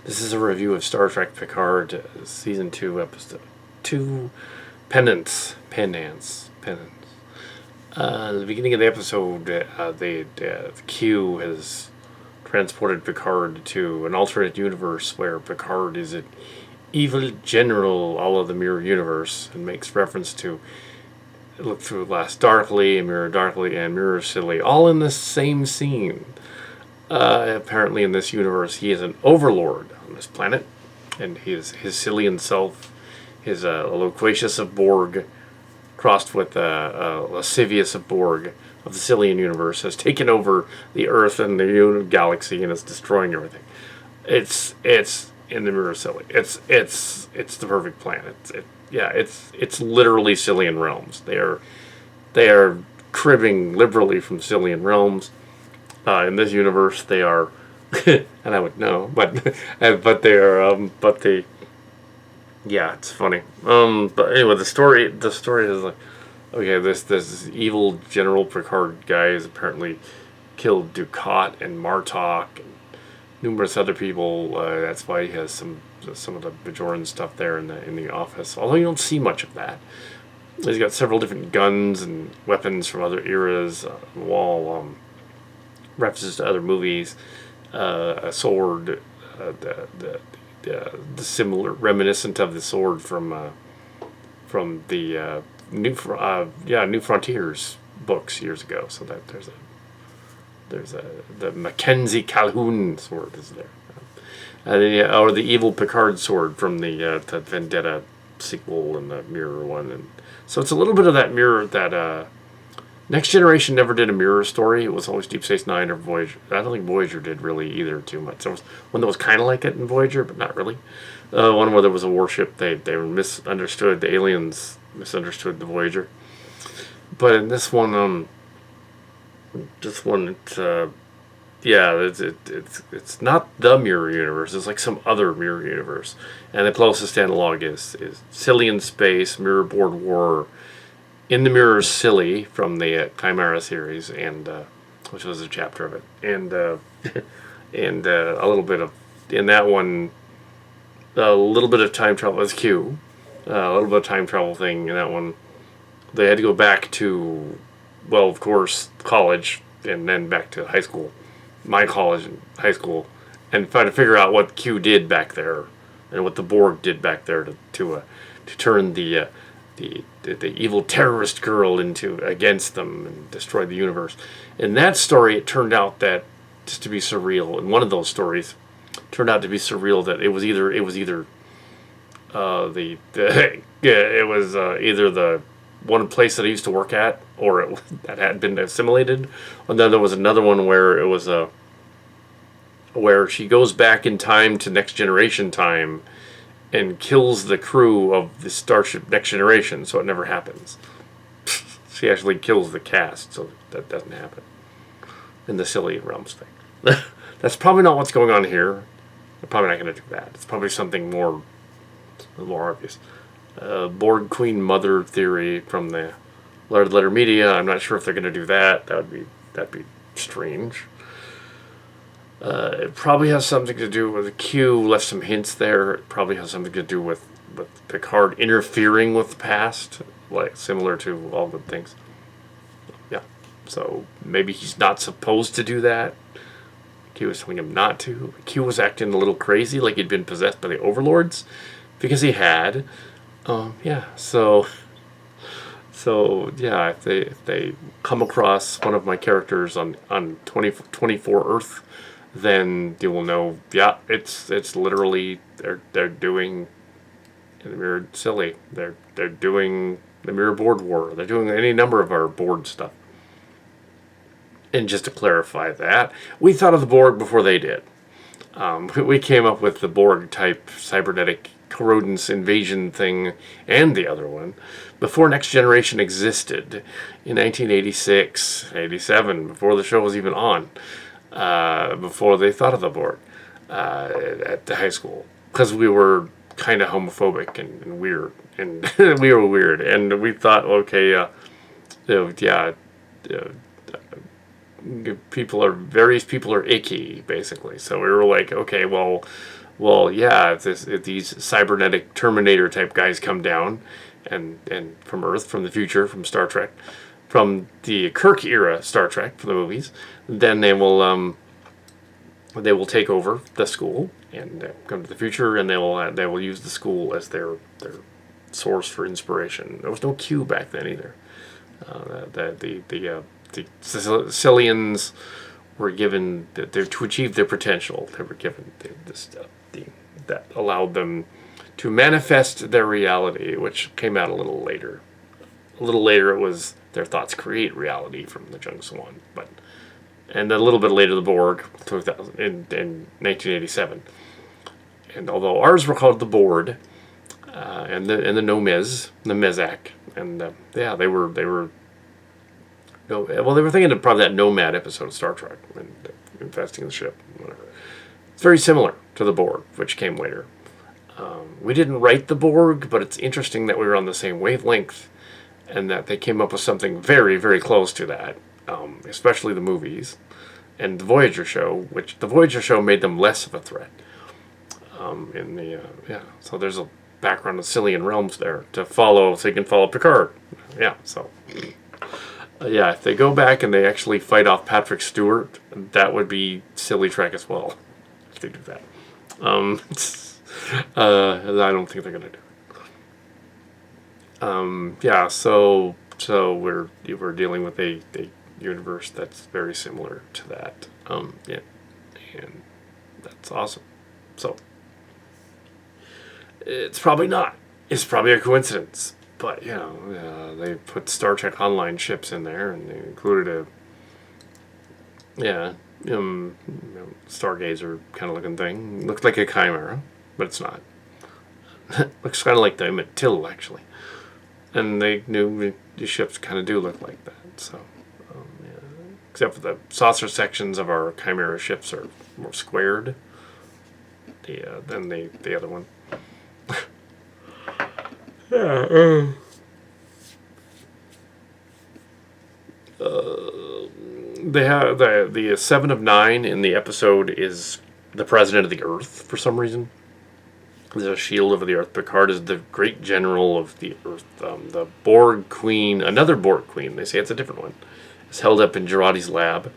This is a review of Star Trek Picard, Season 2, Episode 2, Penance. At the beginning of the episode, the Q has transported Picard to an alternate universe where Picard is an evil general, all of the mirror universe, and makes reference to Look Through Glass Darkly, Mirror Darkly, and Mirror Silly, all in the same scene. Apparently in this universe he is an overlord on this planet, and his Sillian self, his loquacious of Borg, crossed with lascivious of Borg of the Sillian universe, has taken over the Earth and the galaxy and is destroying everything. It's in the Mirror Silly. It's the perfect planet. It's literally Sillian Realms. They are cribbing liberally from Sillian Realms. In this universe, they are, and I would know, but they are, yeah, it's funny. But anyway, the story is like, okay, this evil General Picard guy has apparently killed Dukat and Martok and numerous other people. That's why he has some of the Bajoran stuff there in the office. Although you don't see much of that. He's got several different guns and weapons from other eras on the wall. References to other movies, a sword, the similar, reminiscent of the sword from the New Frontiers books years ago. So that there's the Mackenzie Calhoun sword is there, or the evil Picard sword from the Vendetta sequel and the Mirror one, and so it's a little bit of that mirror that. Next Generation never did a mirror story. It was always Deep Space Nine or Voyager. I don't think Voyager did really either too much. There was one that was kind of like it in Voyager, but not really. One where there was a warship. They were misunderstood. The aliens misunderstood the Voyager. But in this one, it's not the mirror universe. It's like some other mirror universe. And the closest analog is Sillian Space, Mirror Board War. In the Mirror Silly from the Chimera series, and which was a chapter of it, and a little bit of in that one, a little bit of time travel as Q, a little bit of time travel thing in that one. They had to go back to, well, of course, college, and then back to high school, my college and high school, and try to figure out what Q did back there, and what the Borg did back there to turn the evil terrorist girl against them and destroy the universe. In that story, it turned out that just to be surreal. In one of those stories, it turned out to be surreal that it was either either the one place that I used to work at, or that had been assimilated, and then there was another one where it was where she goes back in time to Next Generation time and kills the crew of the Starship Next Generation, so it never happens. She actually kills the cast, so that doesn't happen in the Sillian Realms thing. That's probably not what's going on here. They're probably not going to do that. It's probably something more obvious. Borg Queen Mother theory from the Letter Media. I'm not sure if they're going to do that. That'd be strange. It probably has something to do with Q. Left some hints there. It probably has something to do with Picard interfering with the past, like similar to All Good Things. Yeah. So maybe he's not supposed to do that. Q was telling him not to. Q was acting a little crazy, like he'd been possessed by the overlords, because he had. So yeah, if they come across one of my characters on 24 Earth, then you will know, yeah, it's literally they're doing the Mirror Silly. They're doing the Mirror Board War. They're doing any number of our board stuff. And just to clarify that, we thought of the Borg before they did. We came up with the Borg type cybernetic rodents invasion thing and the other one before Next Generation existed in 1986, 87, before the show was even on. Before they thought of the Borg at the high school, because we were kind of homophobic and weird, and we were weird, and we thought, okay, various people are icky, basically. So we were like, okay, well, well, yeah, if these cybernetic Terminator type guys come down, and from Earth, from the future, from Star Trek, from the Kirk era Star Trek, from the movies, then they will take over the school and come to the future, and they will use the school as their source for inspiration. There was no Q back then either. The Sillians were given to achieve their potential. They were given that allowed them to manifest their reality, which came out a little later. A little later, it was their thoughts create reality from the Jung Swan, and a little bit later, the Borg in 1987. And although ours were called the Board, and the Nomiz, the Mezak, and they were. No, well, they were thinking of probably that Nomad episode of Star Trek, and investing in the ship, whatever. It's very similar to the Borg, which came later. We didn't write the Borg, but it's interesting that we were on the same wavelength, and that they came up with something very, very close to that, especially the movies, and the Voyager show, which the Voyager show made them less of a threat. So there's a background of Sillian Realms there to follow, so you can follow Picard. Yeah, so... if they go back and they actually fight off Patrick Stewart, that would be silly Trek as well. If they do that, I don't think they're gonna do it. So we're dealing with a universe that's very similar to that. And that's awesome. So it's probably not. It's probably a coincidence. But, they put Star Trek Online ships in there, and they included Stargazer kind of looking thing. Looks like a Chimera, but it's not. Looks kind of like the Emmett Till, actually. And they knew the ships kind of do look like that. So, except for the saucer sections of our Chimera ships are more squared than the other one. They have the 7 of 9 in the episode is the president of the Earth for some reason. There's a shield over the Earth. Picard is the great general of the Earth. The Borg Queen, another Borg Queen, they say it's a different one, is held up in Girardi's lab.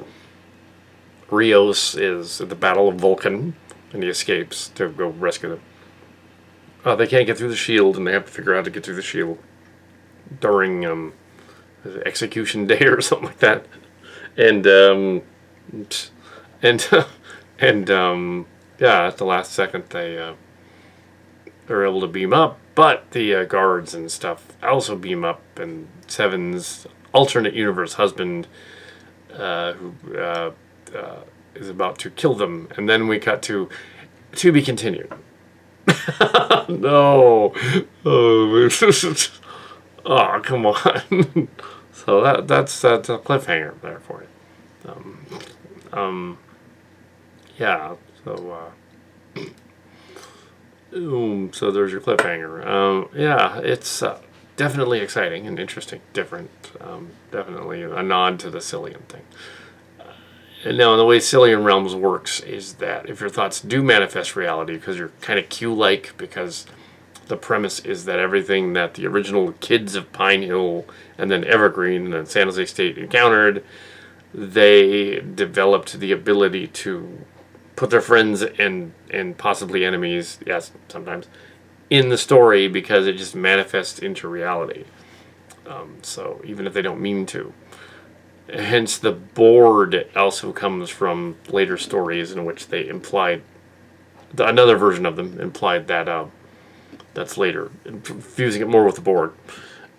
Rios is at the Battle of Vulcan, and he escapes to go rescue them. They can't get through the shield, and they have to figure out how to get through the shield during execution day or something like that. And at the last second they're able to beam up, but the guards and stuff also beam up, and Seven's alternate universe husband who is about to kill them, and then we cut to be continued. No. Oh, come on. So that's a cliffhanger there for you. So there's your cliffhanger. It's definitely exciting and interesting, different. Definitely a nod to the Sillian thing. And now, the way Sillian Realms works is that if your thoughts do manifest reality, because you're kind of Q-like, because the premise is that everything that the original kids of Pine Hill and then Evergreen and then San Jose State encountered, they developed the ability to put their friends and possibly enemies, yes, sometimes, in the story because it just manifests into reality. So even if they don't mean to. Hence, the board also comes from later stories in which they implied, another version of them implied that that's later, fusing it more with the board,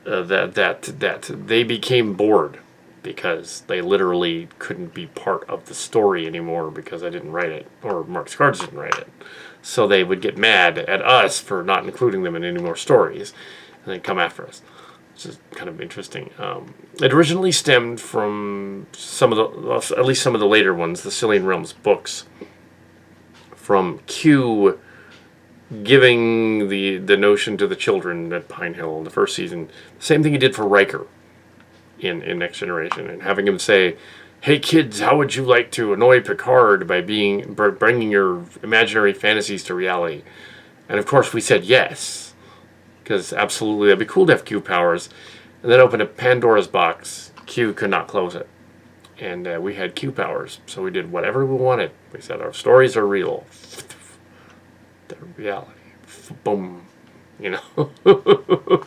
that they became bored because they literally couldn't be part of the story anymore because I didn't write it, or Mark Scards didn't write it. So they would get mad at us for not including them in any more stories, and they'd come after us. Which is kind of interesting. It originally stemmed from at least some of the later ones, the Sillian Realms books, from Q giving the notion to the children at Pine Hill in the first season. The same thing he did for Riker in Next Generation, and having him say, hey kids, how would you like to annoy Picard by bringing your imaginary fantasies to reality? And of course we said yes, because absolutely that'd be cool to have Q powers. And then opened a Pandora's box. Q could not close it. And we had Q powers, so we did whatever we wanted. We said our stories are real. They're reality. Boom. You know?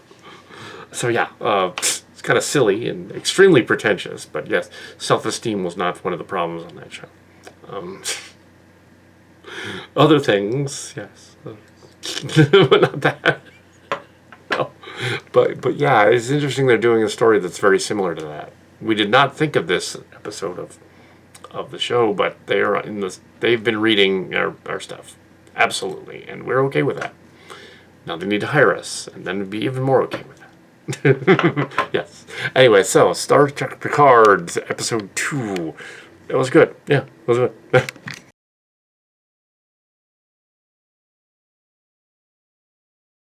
So yeah, it's kind of silly and extremely pretentious, but yes, self-esteem was not one of the problems on that show. Um, Other things, yes. But not that. No. But yeah, it's interesting they're doing a story that's very similar to that. We did not think of this episode of the show, but they are in this. They've been reading our stuff, absolutely, and we're okay with that. Now they need to hire us, and then we'd be even more okay with that. Yes. Anyway, so Star Trek Picard, episode 2. It was good. Yeah, it was good.